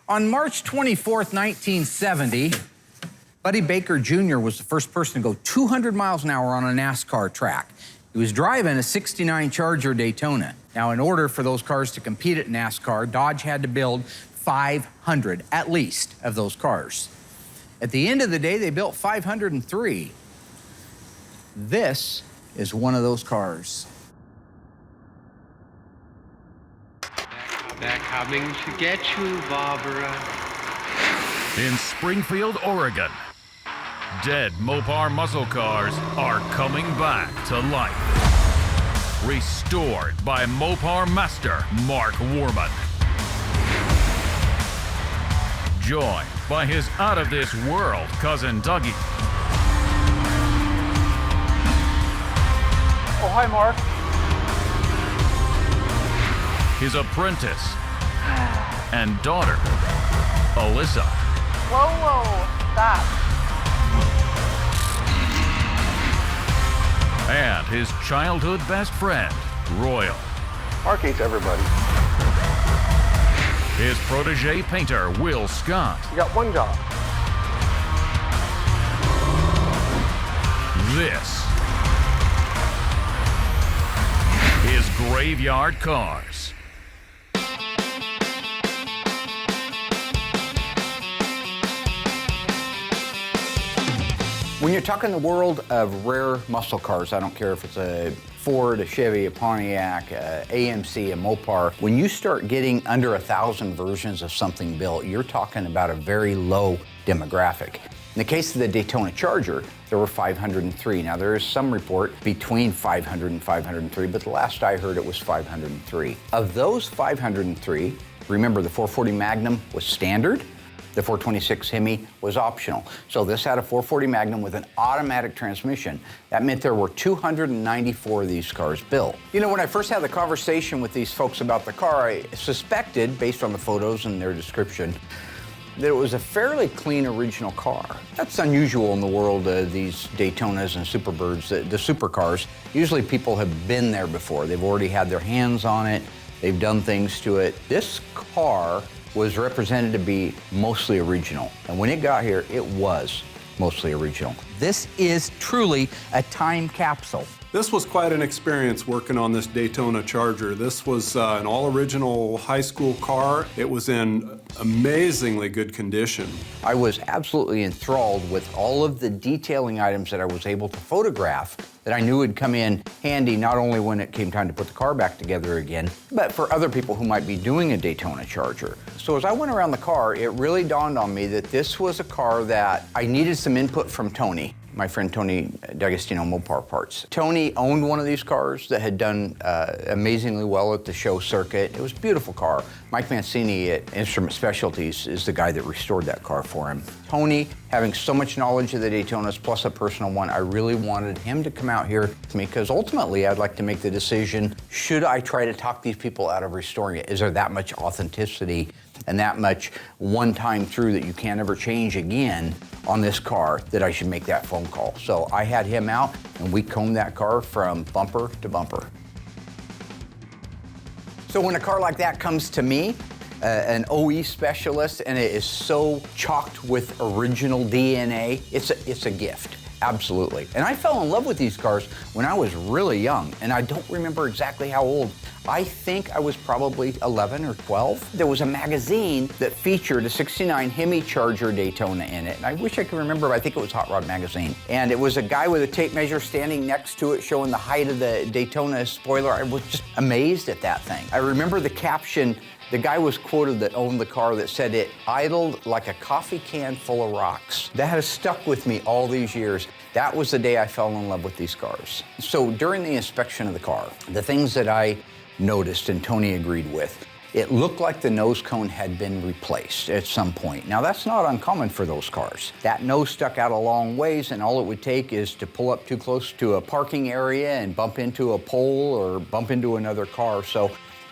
On March 24th, 1970, Buddy Baker Jr. was the first person to go 200 miles an hour on a NASCAR track. He was driving a '69 Charger Daytona. Now, in order for those cars to compete at NASCAR, Dodge had to build 500, at least, of those cars. At the end of the day, they built 503. This is one of those cars. They're coming to get you, Barbara. In Springfield, Oregon, dead Mopar muscle cars are coming back to life. Restored by Mopar master Mark Warman. Joined by his out-of-this-world cousin Dougie. Oh, hi, Mark. His apprentice and daughter, Alyssa. Whoa, whoa, stop. And his childhood best friend, Royal. Mark hates everybody. His protege painter, Will Scott. You got one job. This is Graveyard Cars. When you're talking the world of rare muscle cars, I don't care if it's a Ford, a Chevy, a Pontiac, a AMC, a Mopar, when you start getting under 1,000 versions of something built, you're talking about a very low demographic. In the case of the Daytona Charger, there were 503. Now, there is some report between 500 and 503, but the last I heard it was 503. Of those 503, remember the 440 Magnum was standard. The 426 Hemi was optional. So this had a 440 Magnum with an automatic transmission. That meant there were 294 of these cars built. You know, when I first had the conversation with these folks about the car, I suspected, based on the photos and their description, that it was a fairly clean original car. That's unusual in the world of these Daytonas and Superbirds, the supercars. Usually people have been there before. They've already had their hands on it. They've done things to it. This car was represented to be mostly original. And when it got here, it was mostly original. This is truly a time capsule. This was quite an experience working on this Daytona Charger. This was an all-original high school car. It was in amazingly good condition. I was absolutely enthralled with all of the detailing items that I was able to photograph that I knew would come in handy not only when it came time to put the car back together again, but for other people who might be doing a Daytona Charger. So as I went around the car, it really dawned on me that this was a car that I needed some input from Tony, my friend Tony D'Agostino, Mopar Parts. Tony owned one of these cars that had done amazingly well at the show circuit. It was a beautiful car. Mike Mancini at Instrument Specialties is the guy that restored that car for him. Tony, having so much knowledge of the Daytonas, plus a personal one, I really wanted him to come out here with me because ultimately I'd like to make the decision, should I try to talk these people out of restoring it? Is there that much authenticity and that much one time through that you can't ever change again on this car that I should make that phone call? So I had him out and we combed that car from bumper to bumper. So when a car like that comes to me, an OE specialist, and it is so chocked with original DNA, it's a gift. Absolutely. And I fell in love with these cars when I was really young, and I don't remember exactly how old. I think I was probably 11 or 12. There was a magazine that featured a '69 Hemi Charger Daytona in it, and I wish I could remember, but I think it was Hot Rod Magazine. And it was a guy with a tape measure standing next to it showing the height of the Daytona spoiler. I was just amazed at that thing. I remember the caption. The guy was quoted that owned the car that said it idled like a coffee can full of rocks. That has stuck with me all these years. That was the day I fell in love with these cars. So during the inspection of the car, the things that I noticed and Tony agreed with, it looked like the nose cone had been replaced at some point. Now that's not uncommon for those cars. That nose stuck out a long ways and all it would take is to pull up too close to a parking area and bump into a pole or bump into another car. So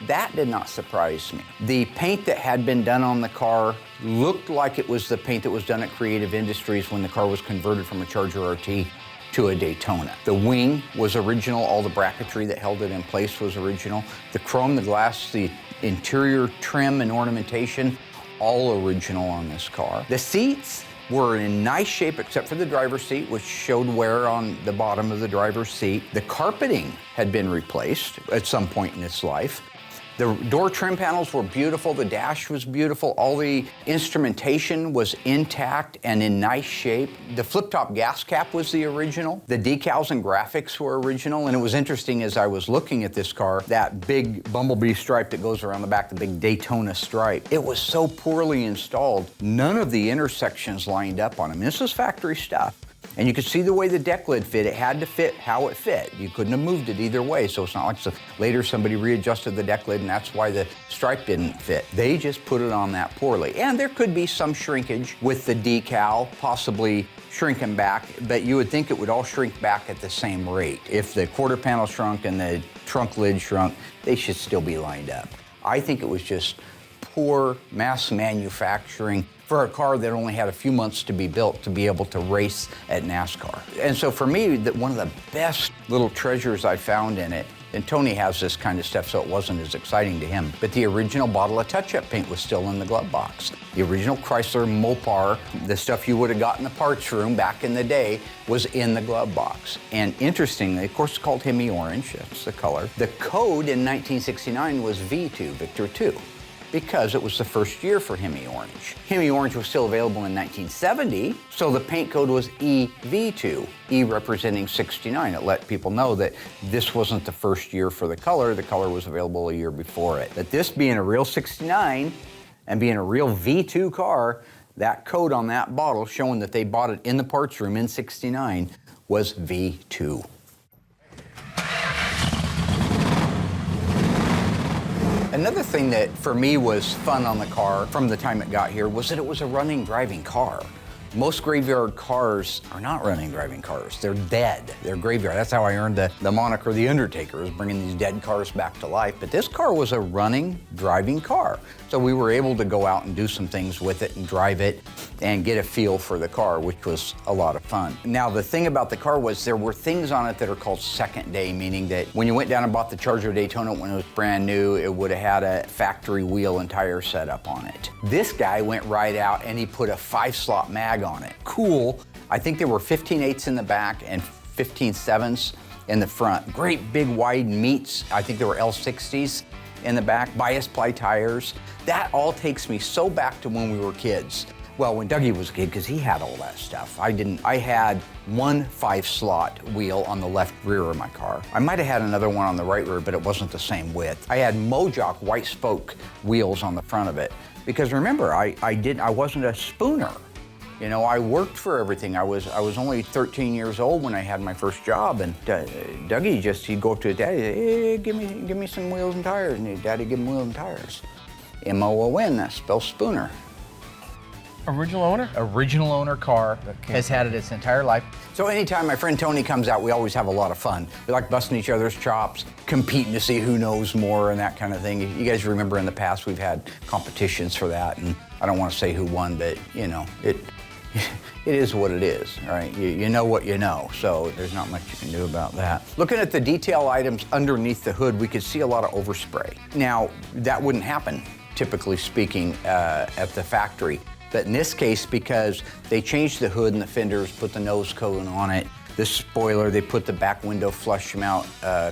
that did not surprise me. The paint that had been done on the car looked like it was the paint that was done at Creative Industries when the car was converted from a Charger RT to a Daytona. The wing was original, all the bracketry that held it in place was original. The chrome, the glass, the interior trim and ornamentation, all original on this car. The seats were in nice shape except for the driver's seat, which showed wear on the bottom of the driver's seat. The carpeting had been replaced at some point in its life. The door trim panels were beautiful, the dash was beautiful, all the instrumentation was intact and in nice shape. The flip-top gas cap was the original. The decals and graphics were original, and it was interesting as I was looking at this car, that big bumblebee stripe that goes around the back, the big Daytona stripe. It was so poorly installed, none of the intersections lined up on them. This was factory stuff. And you could see the way the deck lid fit. It had to fit how it fit. You couldn't have moved it either way, so it's not like later somebody readjusted the deck lid and that's why the stripe didn't fit. They just put it on that poorly. And there could be some shrinkage with the decal, possibly shrinking back, but you would think it would all shrink back at the same rate. If the quarter panel shrunk and the trunk lid shrunk, they should still be lined up. I think it was just poor mass manufacturing for a car that only had a few months to be built to be able to race at NASCAR. And so for me, one of the best little treasures I found in it, and Tony has this kind of stuff so it wasn't as exciting to him, but the original bottle of touch-up paint was still in the glove box. The original Chrysler Mopar, the stuff you would have got in the parts room back in the day, was in the glove box. And interestingly, of course it's called Hemi Orange, that's the color. The code in 1969 was V2, Victor 2. Because it was the first year for Hemi Orange. Hemi Orange was still available in 1970, so the paint code was EV2, E representing 69. It let people know that this wasn't the first year for the color was available a year before it. But this being a real 69 and being a real V2 car, that code on that bottle showing that they bought it in the parts room in 69 was V2. Another thing that for me was fun on the car from the time it got here was that it was a running, driving car. Most graveyard cars are not running, driving cars. They're dead. They're graveyard. That's how I earned the moniker The Undertaker, is bringing these dead cars back to life. But this car was a running, driving car. So we were able to go out and do some things with it and drive it and get a feel for the car, which was a lot of fun. Now, the thing about the car was there were things on it that are called second day, meaning that when you went down and bought the Charger Daytona when it was brand new, it would have had a factory wheel and tire setup on it. This guy went right out and he put a 5-slot mag on it. Cool. I think there were 15/8s in the back and 15/7s in the front. Great big wide meats. I think there were L60s in the back, bias ply tires. That all takes me so back to when we were kids. Well, when Dougie was a kid, because he had all that stuff. I didn't. I had one 5-slot wheel on the left rear of my car. I might have had another one on the right rear, but it wasn't the same width. I had Mojoc white spoke wheels on the front of it. Because remember, I wasn't a spooner. You know, I worked for everything. I was only 13 years old when I had my first job, and Dougie he'd go up to his daddy, hey, give me some wheels and tires, and his daddy give him wheels and tires. M-O-O-N, that spells spooner. Original owner? Original owner car, has had it its entire life. So anytime my friend Tony comes out, we always have a lot of fun. We like busting each other's chops, competing to see who knows more and that kind of thing. You guys remember in the past we've had competitions for that, and I don't want to say who won, but you know, it is what it is, right? You know what you know, so there's not much you can do about that. Looking at the detail items underneath the hood, we could see a lot of overspray. Now, that wouldn't happen, typically speaking, at the factory. But in this case, because they changed the hood and the fenders, put the nose cone on it, the spoiler, they put the back window flush mount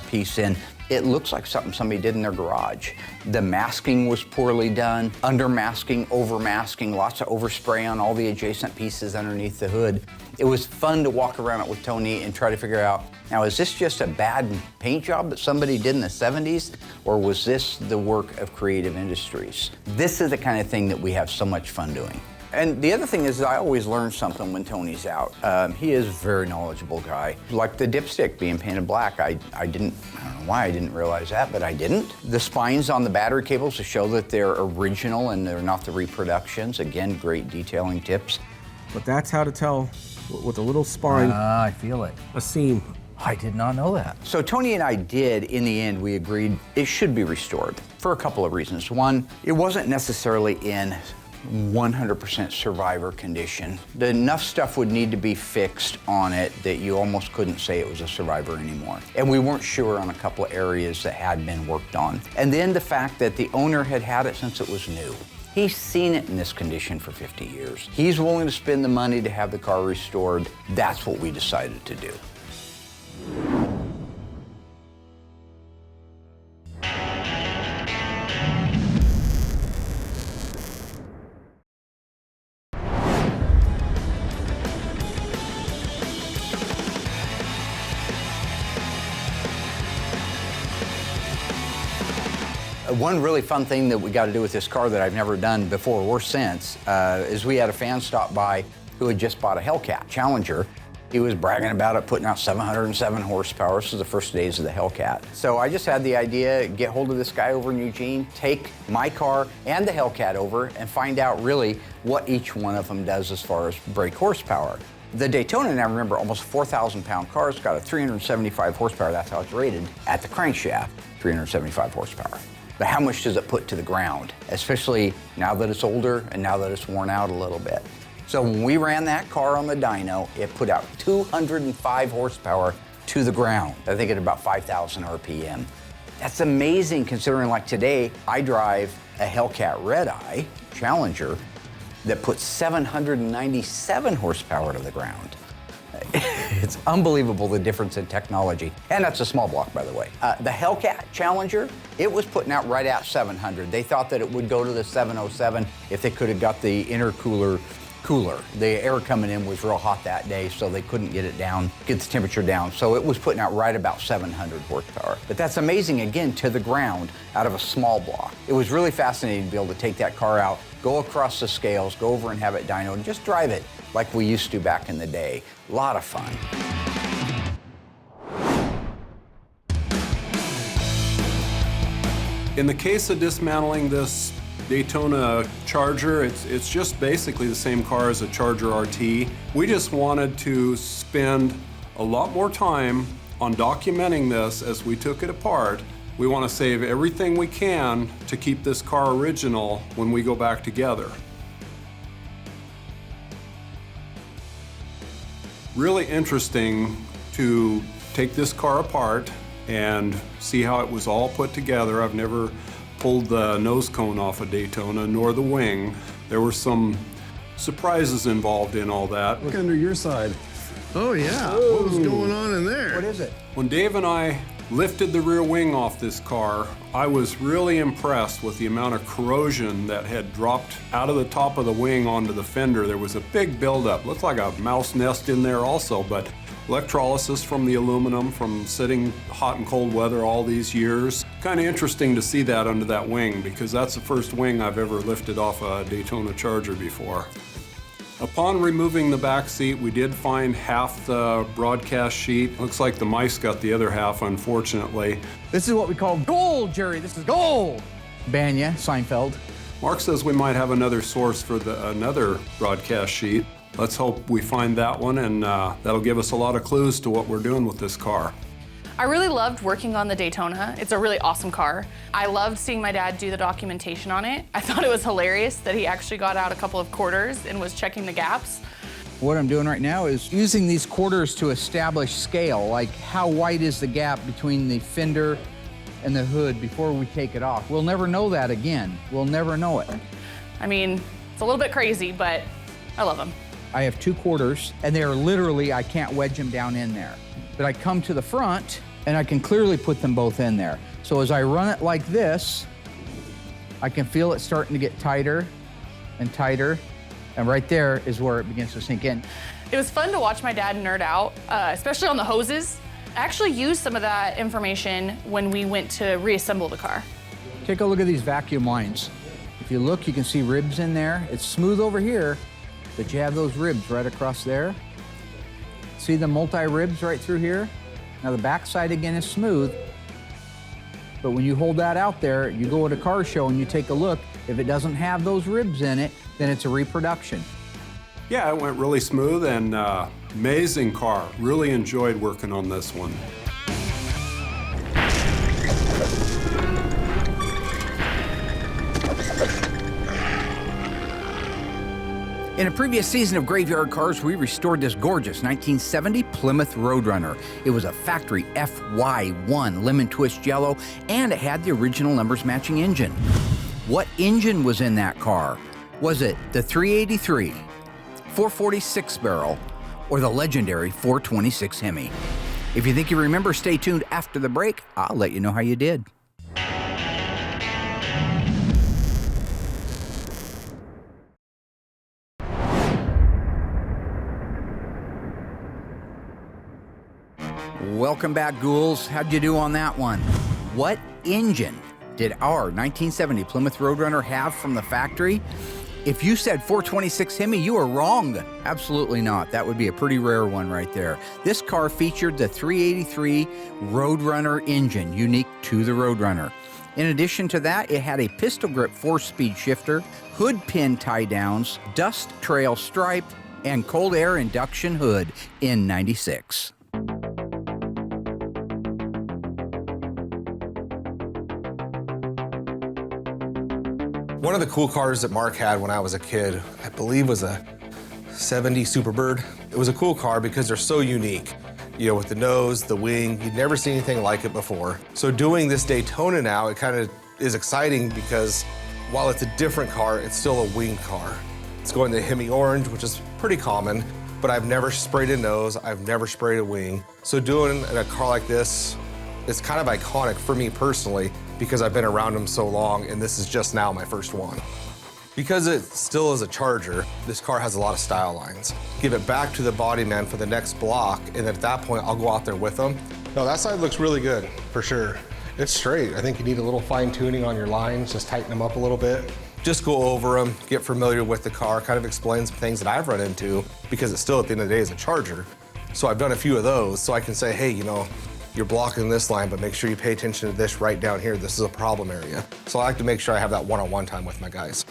piece in, it looks like something somebody did in their garage. The masking was poorly done, under-masking, over-masking, lots of overspray on all the adjacent pieces underneath the hood. It was fun to walk around it with Tony and try to figure out, now is this just a bad paint job that somebody did in the 70s, or was this the work of creative industries? This is the kind of thing that we have so much fun doing. And the other thing is that I always learn something when Tony's out. He is a very knowledgeable guy. Like the dipstick being painted black, I don't know why I didn't realize that, but I didn't. The spines on the battery cables to show that they're original and they're not the reproductions. Again, great detailing tips. But that's how to tell with a little spine. I feel it. A seam. I did not know that. So Tony and I did, in the end, we agreed it should be restored for a couple of reasons. One, it wasn't necessarily in 100% survivor condition. Enough stuff would need to be fixed on it that you almost couldn't say it was a survivor anymore. And we weren't sure on a couple of areas that had been worked on. And then the fact that the owner had had it since it was new. He's seen it in this condition for 50 years. He's willing to spend the money to have the car restored. That's what we decided to do. One really fun thing that we got to do with this car that I've never done before or since is we had a fan stop by who had just bought a Hellcat Challenger. He was bragging about it, putting out 707 horsepower. This was the first days of the Hellcat. So I just had the idea, get hold of this guy over in Eugene, take my car and the Hellcat over and find out really what each one of them does as far as brake horsepower. The Daytona, and I remember, almost 4,000-pound car, it's got a 375 horsepower. That's how it's rated at the crankshaft, 375 horsepower. But how much does it put to the ground, especially now that it's older and now that it's worn out a little bit? So when we ran that car on the dyno, it put out 205 horsepower to the ground, I think at about 5,000 RPM. That's amazing considering, like today, I drive a Hellcat Red Eye Challenger that puts 797 horsepower to the ground. It's unbelievable the difference in technology. And that's a small block, by the way. The Hellcat Challenger, it was putting out right at 700. They thought that it would go to the 707 if they could have got the intercooler cooler. The air coming in was real hot that day, so they couldn't get it down, get the temperature down. So it was putting out right about 700 horsepower. But that's amazing, again, to the ground out of a small block. It was really fascinating to be able to take that car out, go across the scales, go over and have it dynoed, and just drive it like we used to back in the day. A lot of fun. In the case of dismantling this Daytona Charger, it's just basically the same car as a Charger RT. We just wanted to spend a lot more time on documenting this as we took it apart. We want to save everything we can to keep this car original when we go back together. Really interesting to take this car apart and see how it was all put together. I've never pulled the nose cone off a Daytona, nor the wing. There were some surprises involved in all that. Look under your side. Oh yeah, what was going on in there? What is it? When Dave and I lifted the rear wing off this car, I was really impressed with the amount of corrosion that had dropped out of the top of the wing onto the fender. There was a big buildup. Looked like a mouse nest in there also, but electrolysis from the aluminum from sitting hot and cold weather all these years. Kind of interesting to see that under that wing because that's the first wing I've ever lifted off a Daytona Charger before. Upon removing the back seat, we did find half the broadcast sheet. Looks like the mice got the other half, unfortunately. This is what we call gold, Jerry. This is gold. Banya, Seinfeld. Mark says we might have another source for another broadcast sheet. Let's hope we find that one, and that'll give us a lot of clues to what we're doing with this car. I really loved working on the Daytona. It's a really awesome car. I loved seeing my dad do the documentation on it. I thought it was hilarious that he actually got out a couple of quarters and was checking the gaps. What I'm doing right now is using these quarters to establish scale, like how wide is the gap between the fender and the hood before we take it off. We'll never know that again. We'll never know it. I mean, it's a little bit crazy, but I love them. I have 2 quarters, and they are literally, I can't wedge them down in there. But I come to the front, and I can clearly put them both in there. So as I run it like this, I can feel it starting to get tighter and tighter, and right there is where it begins to sink in. It was fun to watch my dad nerd out, especially on the hoses. I actually used some of that information when we went to reassemble the car. Take a look at these vacuum lines. If you look, you can see ribs in there. It's smooth over here, but you have those ribs right across there. See the multi-ribs right through here? Now the backside again is smooth, but when you hold that out there, you go at a car show and you take a look, if it doesn't have those ribs in it, then it's a reproduction. Yeah, it went really smooth and amazing car. Really enjoyed working on this one. In a previous season of Graveyard Cars, we restored this gorgeous 1970 Plymouth Roadrunner. It was a factory FY1 lemon twist yellow, and it had the original numbers matching engine. What engine was in that car? Was it the 383, 446 barrel, or the legendary 426 Hemi? If you think you remember, stay tuned after the break. I'll let you know how you did. Welcome back, ghouls. How'd you do on that one? What engine did our 1970 Plymouth Roadrunner have from the factory? If you said 426 Hemi, you were wrong. Absolutely not. That would be a pretty rare one right there. This car featured the 383 Roadrunner engine, unique to the Roadrunner. In addition to that, it had a pistol grip 4-speed shifter, hood pin tie-downs, dust trail stripe, and cold air induction hood in '96. One of the cool cars that Mark had when I was a kid, I believe was a 70 Superbird. It was a cool car because they're so unique. You know, with the nose, the wing, you'd never seen anything like it before. So doing this Daytona now, it kind of is exciting because while it's a different car, it's still a winged car. It's going the Hemi Orange, which is pretty common, but I've never sprayed a nose, I've never sprayed a wing. So doing a car like this, it's kind of iconic for me personally because I've been around them so long and this is just now my first one. Because it still is a Charger, this car has a lot of style lines. Give it back to the body man for the next block, and at that point, I'll go out there with them. No, that side looks really good, for sure. It's straight. I think you need a little fine tuning on your lines, just tighten them up a little bit. Just go over them, get familiar with the car, kind of explain some things that I've run into, because it's still, at the end of the day, is a Charger. So I've done a few of those, so I can say, hey, you know, you're blocking this line, but make sure you pay attention to this right down here. This is a problem area. So I like to make sure I have that one-on-one time with my guys.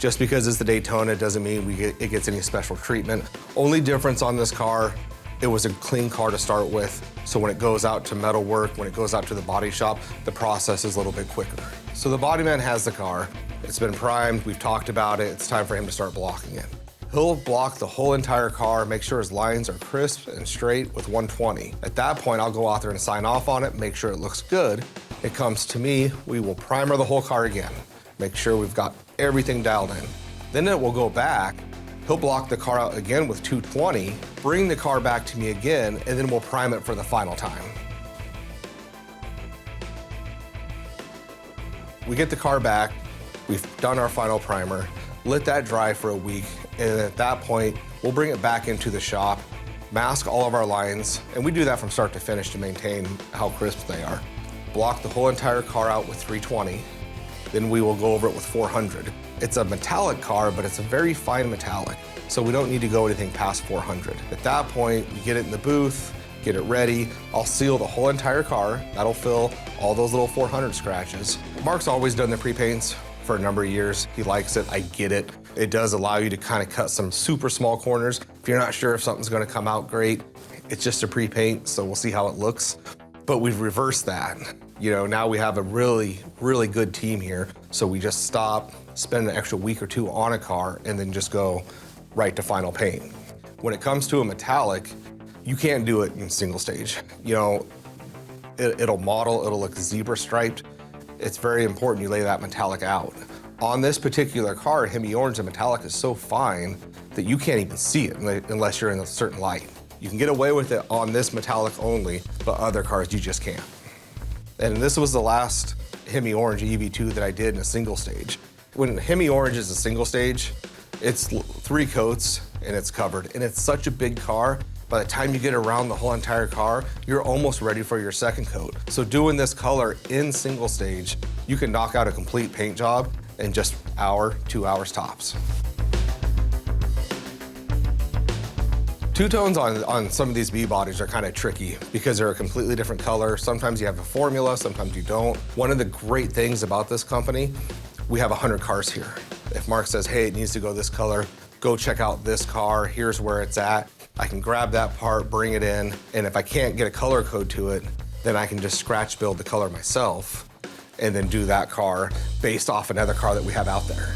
Just because it's the Daytona doesn't mean it gets any special treatment. Only difference on this car, it was a clean car to start with. So when it goes out to metal work, when it goes out to the body shop, the process is a little bit quicker. So the body man has the car. It's been primed, we've talked about it. It's time for him to start blocking it. He'll block the whole entire car, make sure his lines are crisp and straight with 120. At that point, I'll go out there and sign off on it, make sure it looks good. It comes to me, we will primer the whole car again. Make sure we've got everything dialed in. Then it will go back, he'll block the car out again with 220, bring the car back to me again, and then we'll prime it for the final time. We get the car back, we've done our final primer, let that dry for a week, and at that point, we'll bring it back into the shop, mask all of our lines, and we do that from start to finish to maintain how crisp they are. Block the whole entire car out with 320, then we will go over it with 400. It's a metallic car, but it's a very fine metallic, so we don't need to go anything past 400. At that point, we get it in the booth, get it ready. I'll seal the whole entire car. That'll fill all those little 400 scratches. Mark's always done the pre-paints for a number of years. He likes it, I get it. It does allow you to kind of cut some super small corners. If you're not sure if something's gonna come out great, it's just a pre-paint, so we'll see how it looks. But we've reversed that. You know, now we have a really, really good team here, so we just stop, spend an extra week or two on a car, and then just go right to final paint. When it comes to a metallic, you can't do it in single stage. You know, it'll model, it'll look zebra striped. It's very important you lay that metallic out. On this particular car, Hemi Orange, the metallic is so fine that you can't even see it unless you're in a certain light. You can get away with it on this metallic only, but other cars you just can't. And this was the last Hemi Orange EV2 that I did in a single stage. When Hemi Orange is a single stage, it's 3 coats and it's covered. And it's such a big car, by the time you get around the whole entire car, you're almost ready for your second coat. So doing this color in single stage, you can knock out a complete paint job in just an hour, 2 hours tops. Two-tones on some of these B-bodies are kind of tricky because they're a completely different color. Sometimes you have a formula, sometimes you don't. One of the great things about this company, we have 100 cars here. If Mark says, hey, it needs to go this color, go check out this car, here's where it's at. I can grab that part, bring it in, and if I can't get a color code to it, then I can just scratch build the color myself and then do that car based off another car that we have out there.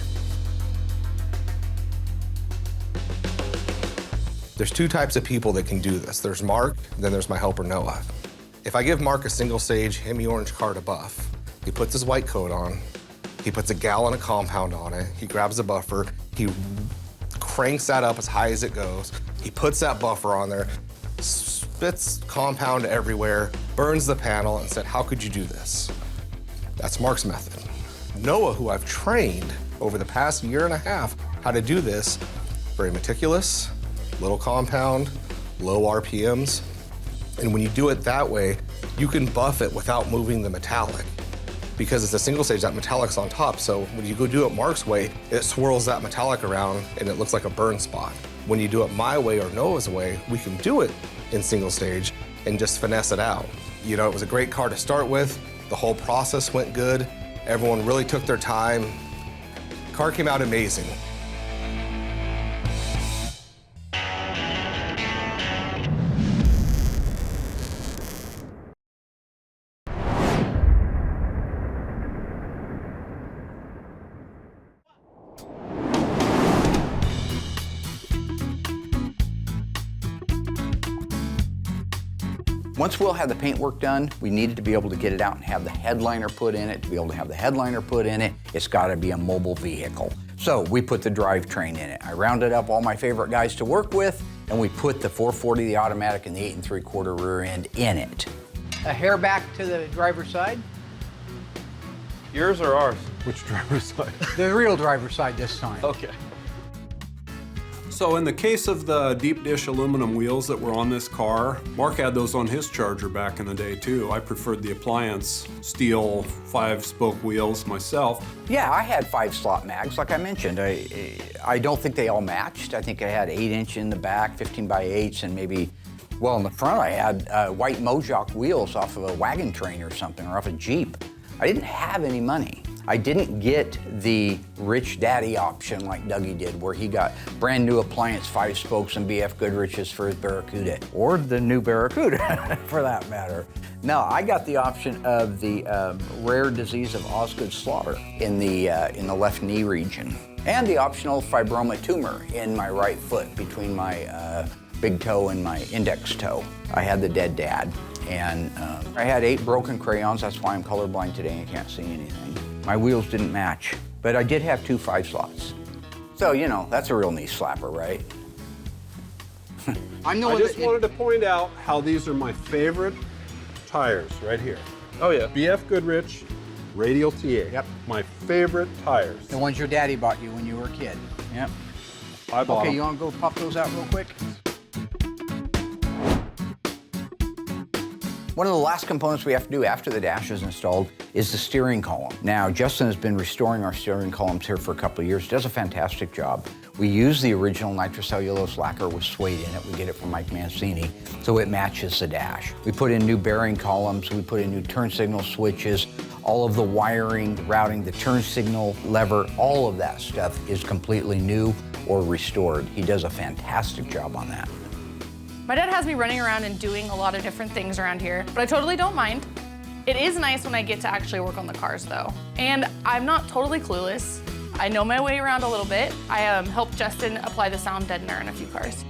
There's 2 types of people that can do this. There's Mark, and then there's my helper, Noah. If I give Mark a single stage Hemi Orange car to buff, he puts his white coat on, He puts a gallon of compound on it. He grabs a buffer. He cranks that up as high as it goes. He puts that buffer on there, spits compound everywhere, burns the panel, and said, how could you do this? That's Mark's method. Noah, who I've trained over the past year and a half how to do this, very meticulous, little compound, low RPMs. And when you do it that way, you can buff it without moving the metallic. Because it's a single stage, that metallic's on top. So when you go do it Mark's way, it swirls that metallic around and it looks like a burn spot. When you do it my way or Noah's way, we can do it in single stage and just finesse it out. You know, it was a great car to start with. The whole process went good. Everyone really took their time. Car came out amazing. Once Will had the paint work done, we needed to be able to get it out and have the headliner put in it. To be able to have the headliner put in it, it's got to be a mobile vehicle. So we put the drivetrain in it. I rounded up all my favorite guys to work with, and we put the 440, the automatic, and the 8 3/4 rear end in it. A hair back to the driver's side. Yours or ours? Which driver's side? The real driver's side this time. Okay. So in the case of the deep dish aluminum wheels that were on this car, Mark had those on his Charger back in the day too. I preferred the appliance steel 5-spoke wheels myself. Yeah, I had 5-slot mags, like I mentioned. I don't think they all matched. I think I had 8-inch in the back, 15x8s, and maybe, well, in the front I had white Mojoc wheels off of a wagon train or something, or off a Jeep. I didn't have any money. I didn't get the rich daddy option like Dougie did, where he got brand new appliance 5 spokes and BF Goodrich's for his Barracuda, or the new Barracuda for that matter. No, I got the option of the rare disease of Osgood slaughter in the left knee region, and the optional fibroma tumor in my right foot between my big toe and my index toe. I had the dead dad, and I had 8 broken crayons. That's why I'm colorblind today and can't see anything. My wheels didn't match, but I did have 2 5-slots. So, you know, that's a real knee slapper, right? I just wanted to point out how these are my favorite tires right here. Oh yeah. BF Goodrich, Radial TA. Yep. My favorite tires. The ones your daddy bought you when you were a kid. Yep. I bought Okay, them. you want to go pop those out real quick? One of the last components we have to do after the dash is installed is the steering column. Now, Justin has been restoring our steering columns here for a couple of years. Does a fantastic job. We use the original nitrocellulose lacquer with suede in it. We get it from Mike Mancini, so it matches the dash. We put in new bearing columns. We put in new turn signal switches. All of the wiring, the routing, the turn signal lever, all of that stuff is completely new or restored. He does a fantastic job on that. My dad has me running around and doing a lot of different things around here, but I totally don't mind. It is nice when I get to actually work on the cars though. And I'm not totally clueless. I know my way around a little bit. I helped Justin apply the sound deadener in a few cars.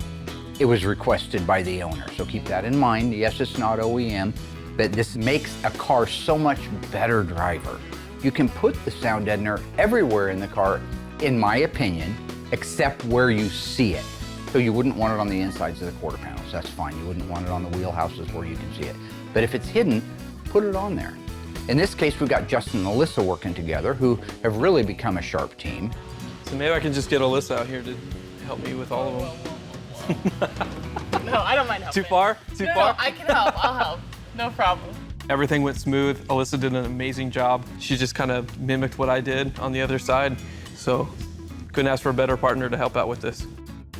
It was requested by the owner, so keep that in mind. Yes, it's not OEM, but this makes a car so much better driver. You can put the sound deadener everywhere in the car, in my opinion, except where you see it. So you wouldn't want it on the insides of the quarter panels, that's fine. You wouldn't want it on the wheelhouses where you can see it. But if it's hidden, put it on there. In this case, we've got Justin and Alyssa working together, who have really become a sharp team. So maybe I can just get Alyssa out here to help me with all of them. No, I don't mind helping. Too far? Too No, far? I can help, I'll help. No problem. Everything went smooth. Alyssa did an amazing job. She just kind of mimicked what I did on the other side. So couldn't ask for a better partner to help out with this.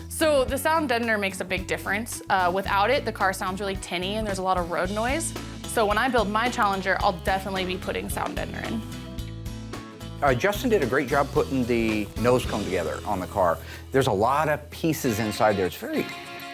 So the sound deadener makes a big difference. Without it, the car sounds really tinny and there's a lot of road noise. So when I build my Challenger, I'll definitely be putting sound deadener in. Justin did a great job putting the nose cone together on the car. There's a lot of pieces inside there. It's very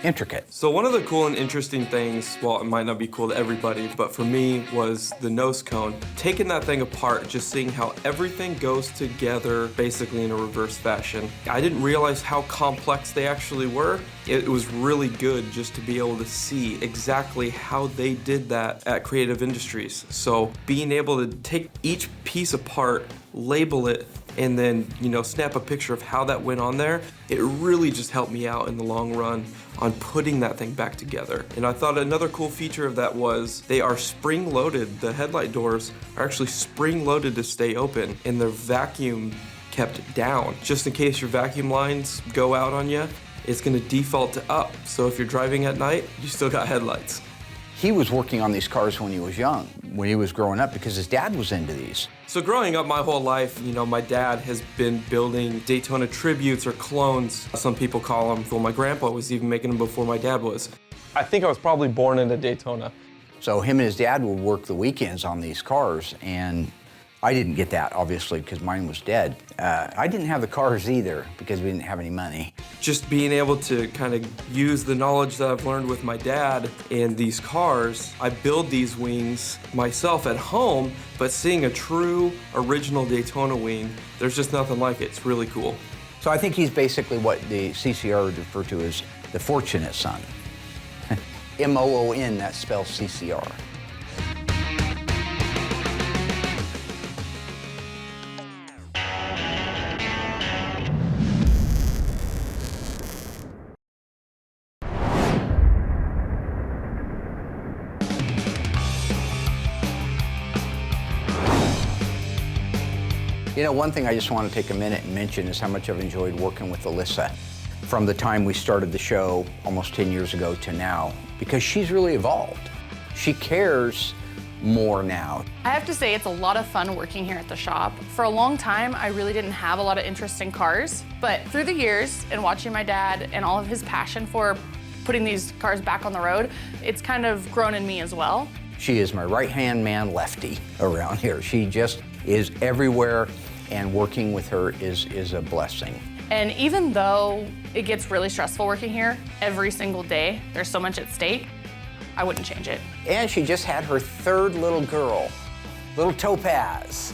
intricate. So one of the cool and interesting things, well, it might not be cool to everybody, but for me was the nose cone. Taking that thing apart, just seeing how everything goes together basically in a reverse fashion. I didn't realize how complex they actually were. It was really good just to be able to see exactly how they did that at Creative Industries. So being able to take each piece apart, label it, and then, you know, snap a picture of how that went on there, it really just helped me out in the long run on putting that thing back together. And I thought another cool feature of that was they are spring-loaded. The headlight doors are actually spring-loaded to stay open, and they're vacuum kept down. Just in case your vacuum lines go out on you, it's gonna default to up. So if you're driving at night, you still got headlights. He was working on these cars when he was young, when he was growing up, because his dad was into these. So growing up my whole life, you know, my dad has been building Daytona tributes or clones, some people call them. Well, my grandpa was even making them before my dad was. I think I was probably born into Daytona. So him and his dad would work the weekends on these cars, and I didn't get that, obviously, because mine was dead. I didn't have the cars either, because we didn't have any money. Just being able to kind of use the knowledge that I've learned with my dad in these cars, I build these wings myself at home, but seeing a true original Daytona wing, there's just nothing like it. It's really cool. So I think he's basically what the CCR would refer to as the fortunate son. M-O-O-N, that spells CCR. You know, one thing I just want to take a minute and mention is how much I've enjoyed working with Alyssa from the time we started the show almost 10 years ago to now, because she's really evolved. She cares more now. I have to say it's a lot of fun working here at the shop. For a long time, I really didn't have a lot of interest in cars, but through the years and watching my dad and all of his passion for putting these cars back on the road, it's kind of grown in me as well. She is my right-hand man lefty around here. She just is everywhere, and working with her is a blessing. And even though it gets really stressful working here every single day, there's so much at stake, I wouldn't change it. And she just had her third little girl, little Topaz.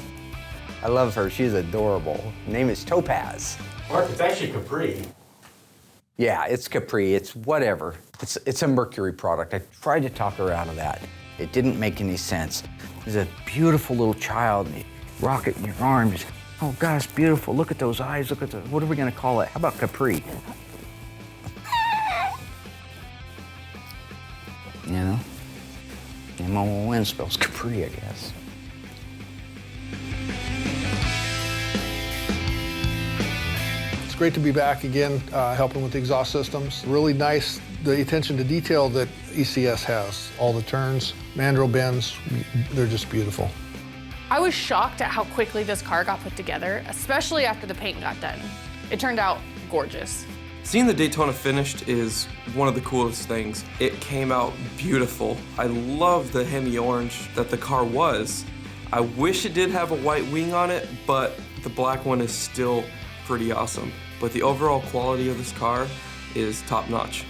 I love her, she's adorable. Her name is Topaz. Mark, it's actually Capri. Yeah, it's Capri, it's whatever. It's a Mercury product. I tried to talk her out of that. It didn't make any sense. There's a beautiful little child, and you rock it in your arms. Oh gosh, beautiful, look at those eyes, look at the, what are we gonna call it? How about Capri? You know? M-O-O-N spells Capri, I guess. It's great to be back again, helping with the exhaust systems. Really nice, the attention to detail that ECS has. All the turns, mandrel bends, they're just beautiful. I was shocked at how quickly this car got put together, especially after the paint got done. It turned out gorgeous. Seeing the Daytona finished is one of the coolest things. It came out beautiful. I love the Hemi orange that the car was. I wish it did have a white wing on it, but the black one is still pretty awesome. But the overall quality of this car is top notch.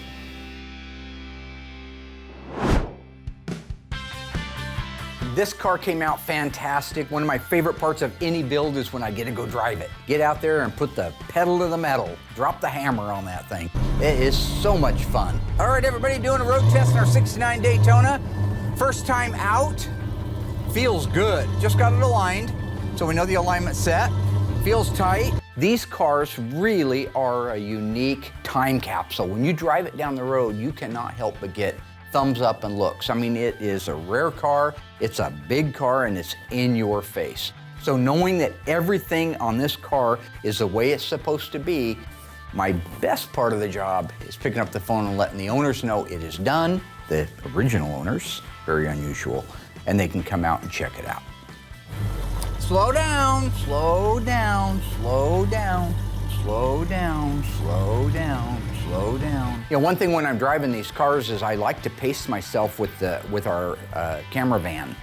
This car came out fantastic. One of my favorite parts of any build is when I get to go drive it. Get out there and put the pedal to the metal. Drop the hammer on that thing. It is so much fun. All right, everybody, doing a road test in our 69 Daytona. First time out. Feels good. Just got it aligned, so we know the alignment's set. Feels tight. These cars really are a unique time capsule. When you drive it down the road, you cannot help but get thumbs up and looks. I mean, it is a rare car, it's a big car, and it's in your face. So knowing that everything on this car is the way it's supposed to be, my best part of the job is picking up the phone and letting the owners know it is done, the original owners, very unusual, and they can come out and check it out. Slow down, slow down, slow down, slow down, slow down, slow down. You know, one thing when I'm driving these cars is I like to pace myself with our camera van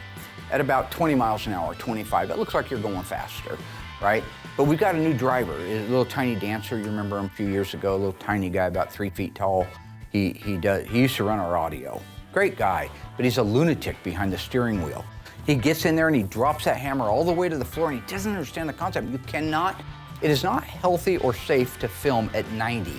at about 20 miles an hour, 25. It looks like you're going faster, right? But we've got a new driver, a little tiny dancer. You remember him a few years ago, a little tiny guy, about 3 feet tall. He used to run our audio. Great guy, but he's a lunatic behind the steering wheel. He gets in there and he drops that hammer all the way to the floor, and he doesn't understand the concept. You cannot, it is not healthy or safe to film at 90,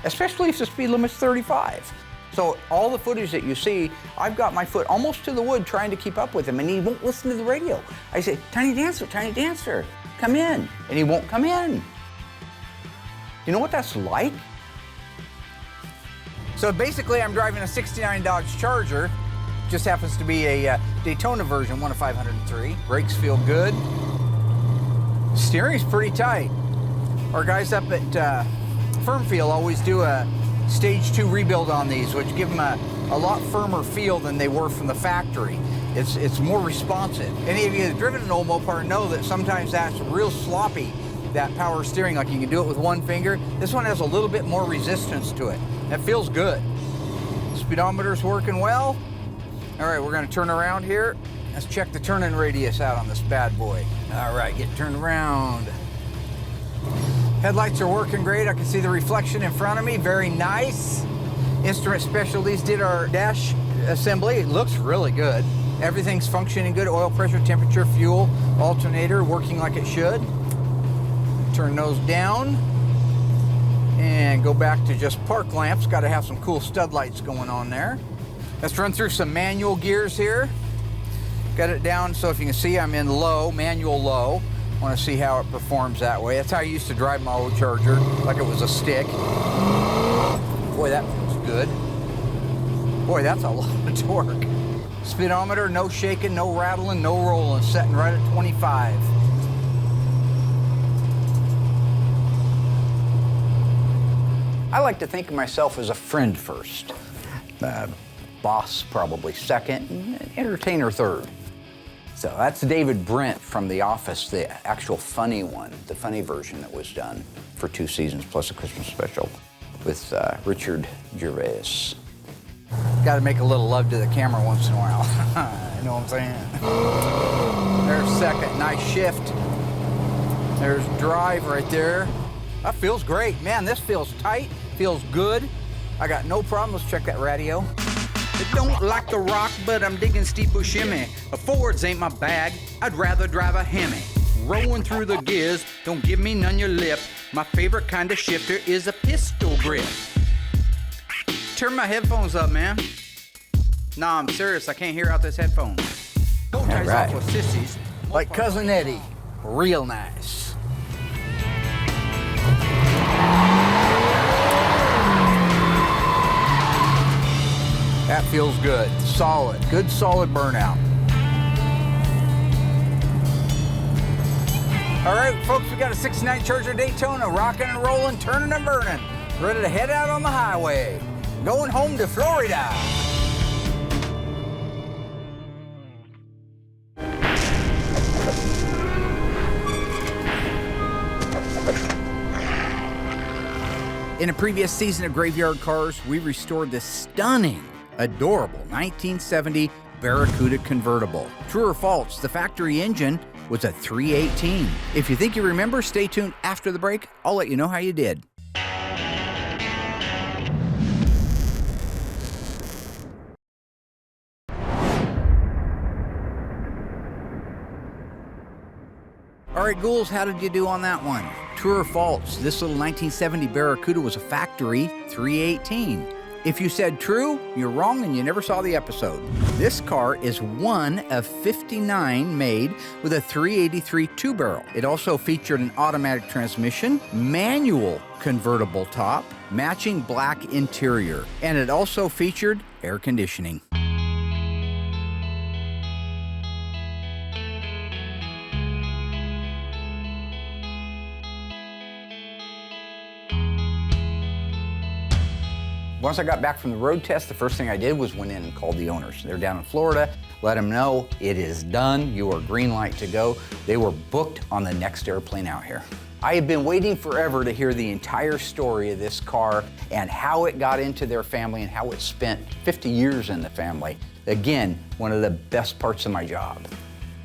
especially if the speed limit's 35. So all the footage that you see, I've got my foot almost to the wood trying to keep up with him, and he won't listen to the radio. I say, Tiny Dancer, come in. And he won't come in. You know what that's like? So basically, I'm driving a '69 Dodge Charger. Just happens to be a Daytona version, 1 of 503. Brakes feel good. Steering's pretty tight. Our guys up at Firmfield always do a stage 2 rebuild on these, which give them a lot firmer feel than they were from the factory. It's more responsive. Any of you that have driven an old Mopar know that sometimes that's real sloppy, that power steering, like you can do it with one finger. This one has a little bit more resistance to it. That feels good. Speedometer's working well. All right, we're gonna turn around here. Let's check the turning radius out on this bad boy. All right, get turned around. Headlights are working great. I can see the reflection in front of me, very nice. Instrument Specialties did our dash assembly. It looks really good. Everything's functioning good. Oil pressure, temperature, fuel, alternator working like it should. Turn those down and go back to just park lamps. Got to have some cool stud lights going on there. Let's run through some manual gears here. Got it down so if you can see I'm in low, manual low. Want to see how it performs that way. That's how I used to drive my old Charger, like it was a stick. Boy, that feels good. Boy, that's a lot of torque. Speedometer, no shaking, no rattling, no rolling, setting right at 25. I like to think of myself as a friend first, boss probably second, and entertainer third. So that's David Brent from The Office, the actual funny one, the funny version that was done for 2 seasons plus a Christmas special with Richard Gervais. Got to make a little love to the camera once in a while. You know what I'm saying? There's second, nice shift. There's drive right there. That feels great. Man, this feels tight, feels good. I got no problem. Let's check that radio. I don't like the rock, but I'm digging steep shimmy. A Fords ain't my bag, I'd rather drive a Hemi. Rolling through the gears, don't give me none your lip. My favorite kind of shifter is a pistol grip. Turn my headphones up, man. Nah, I'm serious, I can't hear out this headphone. Go ties off with sissies. Like Cousin Eddie, real nice. That feels good, solid, good solid burnout. All right, folks, we got a '69 Charger Daytona, rocking and rolling, turning and burning. Ready to head out on the highway, going home to Florida. In a previous season of Graveyard Cars, we restored this stunning, adorable 1970 Barracuda convertible. True or false, the factory engine was a 318. If you think you remember, stay tuned after the break. I'll let you know how you did. All right, ghouls, how did you do on that one? True or false, this little 1970 Barracuda was a factory 318. If you said true, you're wrong and you never saw the episode. This car is one of 59 made with a 383 two-barrel. It also featured an automatic transmission, manual convertible top, matching black interior, and it also featured air conditioning. Once I got back from the road test, the first thing I did was went in and called the owners. They're down in Florida, let them know it is done, you are green light to go. They were booked on the next airplane out here. I have been waiting forever to hear the entire story of this car and how it got into their family and how it spent 50 years in the family. Again, one of the best parts of my job.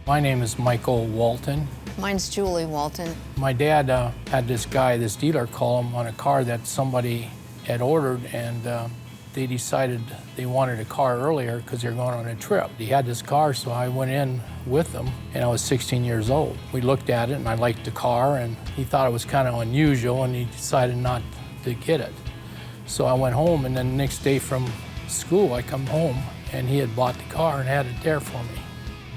My name is Michael Walton. Mine's Julie Walton. My dad had this dealer call him on a car that somebody had ordered, and they decided they wanted a car earlier because they're going on a trip. He had this car, so I went in with them, and I was 16 years old. We looked at it, and I liked the car, and he thought it was kind of unusual, and he decided not to get it. So I went home, and then the next day from school, I come home, and he had bought the car and had it there for me.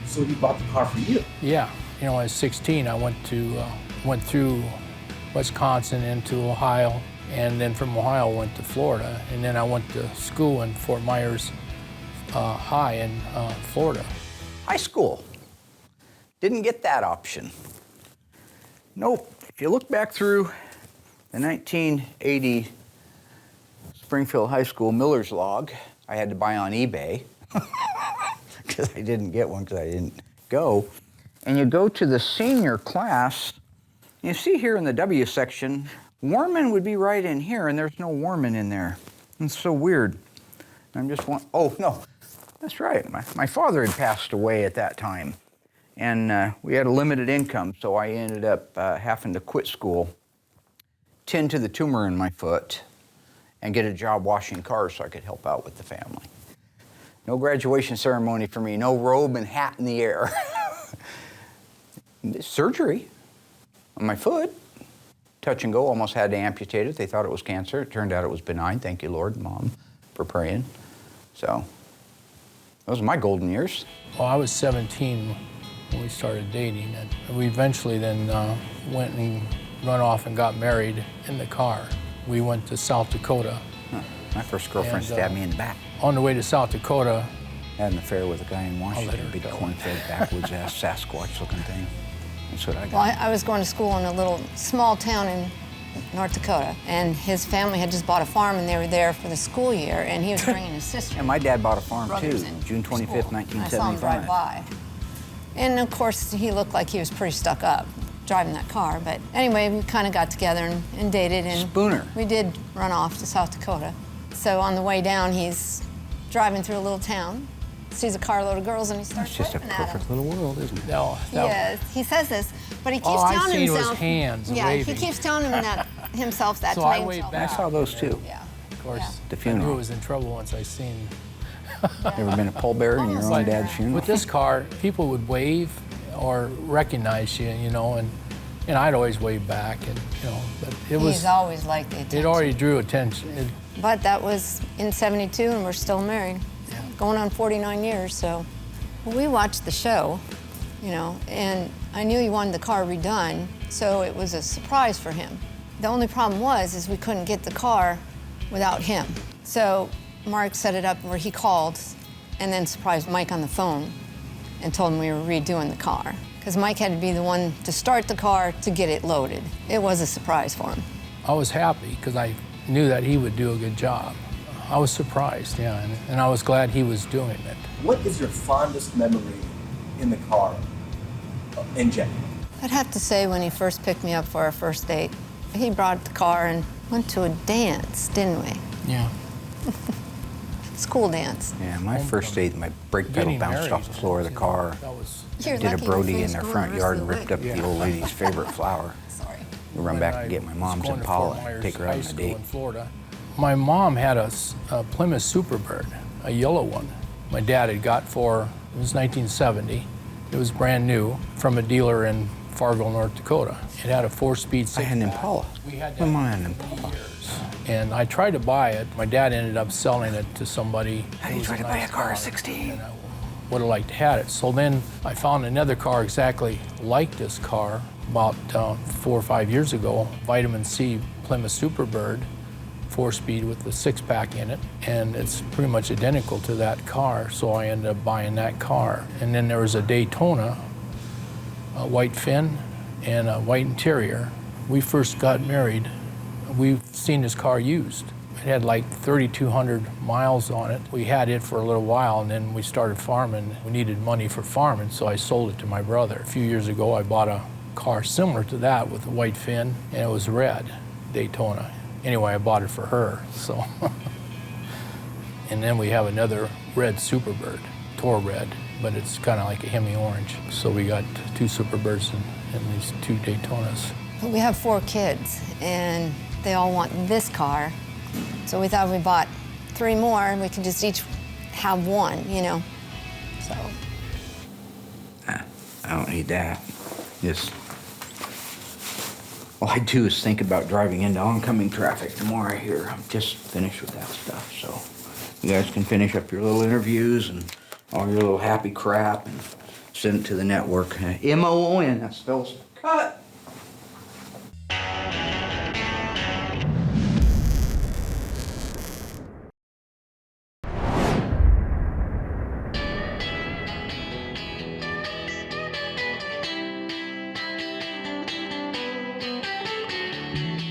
So he bought the car for you? Yeah. You know, when I was 16, I went through Wisconsin into Ohio, and then from Ohio went to Florida, and then I went to school in Fort Myers High in Florida. High school. Didn't get that option. Nope. If you look back through the 1980 Springfield High School Miller's Log, I had to buy on eBay because I didn't get one because I didn't go. And you go to the senior class, you see here in the W section, Warman would be right in here, and there's no Warman in there. It's so weird. I'm just oh, no, that's right. My father had passed away at that time, and we had a limited income, so I ended up having to quit school, tend to the tumor in my foot, and get a job washing cars so I could help out with the family. No graduation ceremony for me, no robe and hat in the air. Surgery on my foot. Touch and go, almost had to amputate it. They thought it was cancer. It turned out it was benign. Thank you, Lord, Mom, for praying. So, those are my golden years. Well, I was 17 when we started dating, and we eventually then went and run off and got married in the car. We went to South Dakota. Huh. My first girlfriend stabbed me in the back. On the way to South Dakota, had an affair with a guy in Washington, big corn-fed, backwoods-ass Sasquatch-looking thing. That's what I got. Well, I was going to school in a little small town in North Dakota, and his family had just bought a farm, and they were there for the school year, and he was bringing his sister. And my dad bought a farm, too, June 25th, 1975. I saw him drive by. And, of course, he looked like he was pretty stuck up driving that car. But anyway, we kind of got together and dated. And Spooner. We did run off to South Dakota. So on the way down, he's driving through a little town, sees a carload of girls, and he starts waving at them. It's just a perfect little world, isn't it? No. Yes, he says this, but he keeps telling himself. His hands yeah, waving. he keeps telling him that himself that so to I make waved himself back. I saw those too. Yeah. Of course, the I funeral. knew I was in trouble once I seen. Ever been a pallbearer in your own dad's funeral? With this car, people would wave or recognize you, you know, and I'd always wave back, and you know, but it was. He's always liked the attention. It already drew attention. But that was in '72, and we're still married, going on 49 years. So, we watched the show, you know, and I knew he wanted the car redone, so it was a surprise for him. The only problem is we couldn't get the car without him. So Mark set it up where he called, and then surprised Mike on the phone, and told him we were redoing the car. Because Mike had to be the one to start the car to get it loaded. It was a surprise for him. I was happy because I knew that he would do a good job. I was surprised, yeah, and I was glad he was doing it. What is your fondest memory in the car, in general? I'd have to say when he first picked me up for our first date, he brought the car and went to a dance, didn't we? Yeah. School dance. Yeah, my first date, my brake pedal bounced off the floor of the car. Did a Brody in their front yard and ripped up the old lady's favorite flower. Sorry. We run back to get my mom's Impala, take her out on a date. In Florida. My mom had a Plymouth Superbird, a yellow one. My dad had got it was 1970. It was brand new from a dealer in Fargo, North Dakota. It had a 4-speed six-pack. I had an Impala. We had My that mom had an for Impala. years. And I tried to buy it. My dad ended up selling it to somebody. How do you try to buy a car at 16? Would have liked to have it. So then I found another car exactly like this car about 4 or 5 years ago. Vitamin C Plymouth Superbird, 4-speed with the 6-pack in it, and it's pretty much identical to that car. So I ended up buying that car. And then there was a Daytona, a white fin and a white interior. We first got married. We've seen this car used. It had like 3,200 miles on it. We had it for a little while, and then we started farming. We needed money for farming, so I sold it to my brother. A few years ago, I bought a car similar to that with a white fin, and it was red, Daytona. Anyway, I bought it for her, so. And then we have another red Superbird, Tor red, but it's kind of like a Hemi orange. So we got 2 Superbirds and these 2 Daytonas. We have 4 kids, and they all want this car. So we thought we bought 3 more, and we can just each have one, you know. So. I don't need that. Just all I do is think about driving into oncoming traffic. The more I hear, I'm just finished with that stuff. So you guys can finish up your little interviews and all your little happy crap and send it to the network. M-O-O-N, that spells cut.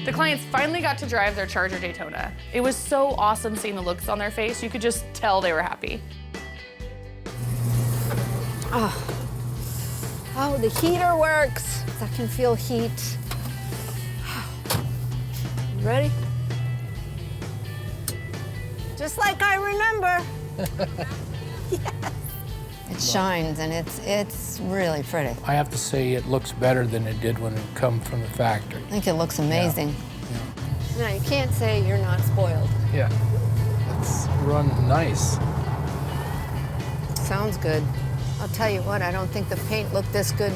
The clients finally got to drive their Charger Daytona. It was so awesome seeing the looks on their face. You could just tell they were happy. Oh, the heater works. I can feel heat. You ready? Just like I remember. Yes. It shines, and it's really pretty. I have to say it looks better than it did when it come from the factory. I think it looks amazing. No, you can't say you're not spoiled. Yeah, it's run nice. Sounds good. I'll tell you what, I don't think the paint looked this good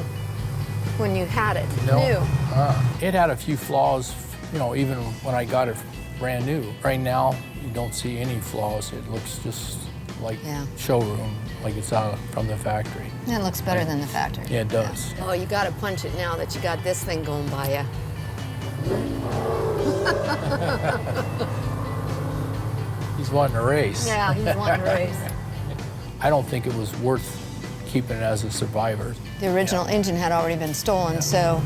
when you had it No. new. It had a few flaws, you know, even when I got it brand new. Right now, you don't see any flaws. It looks just like showroom, like it's out from the factory. It looks better than the factory. Yeah, it does. Oh, you gotta punch it now that you got this thing going by you. He's wanting to race. Yeah, he's wanting to race. I don't think it was worth keeping it as a survivor. The original engine had already been stolen, so.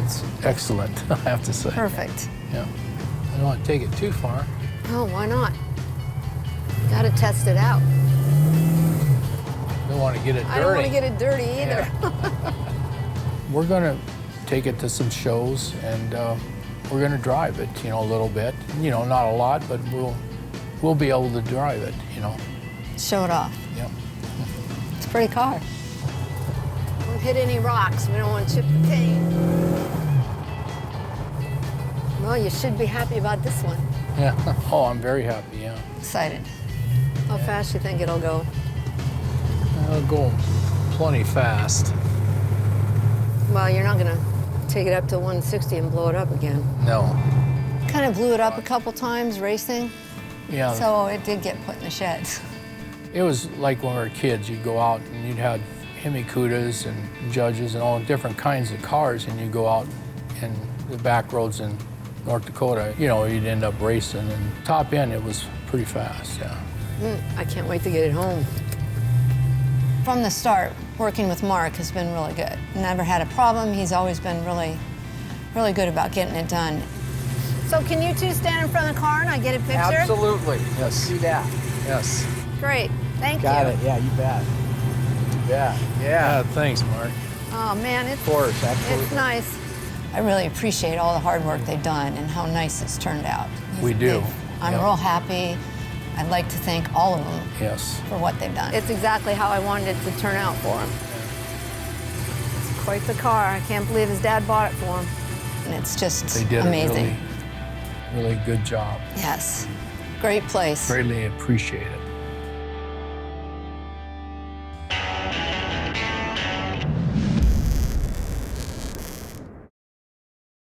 It's excellent, I have to say. Perfect. Yeah. I don't want to take it too far. Oh, why not? You gotta test it out. Don't want to get it dirty. I don't want to get it dirty either. We're going to take it to some shows, and we're going to drive it, you know, a little bit. You know, not a lot, but we'll be able to drive it, you know. Show it off. Yep. It's a pretty car. Don't hit any rocks. We don't want to chip the paint. Well, you should be happy about this one. Yeah. Oh, I'm very happy, yeah. Excited. How fast do you think it'll go? It'll go plenty fast. Well, you're not gonna take it up to 160 and blow it up again. No. Kind of blew it up a couple times racing. Yeah. So it did get put in the sheds. It was like when we were kids, you'd go out and you'd have Hemi-Cudas and Judges and all different kinds of cars, and you'd go out in the back roads in North Dakota, you know, you'd end up racing, and top end, it was pretty fast, yeah. I can't wait to get it home. From the start, working with Mark has been really good. Never had a problem. He's always been really, really good about getting it done. So can you two stand in front of the car and I get a picture? Absolutely. Yes. Do that. Yes. Great. Thank Got you. it. Yeah, you bet. You bet. Yeah. Yeah, thanks, Mark. Oh, man, Of course, absolutely. it's nice. I really appreciate all the hard work they've done and how nice it's turned out. We do. I'm Yep. real happy. I'd like to thank all of them Yes. for what they've done. It's exactly how I wanted it to turn out for him. It's quite the car. I can't believe his dad bought it for him. And it's just They did amazing. a really good job. Yes. Great place. Greatly appreciate it.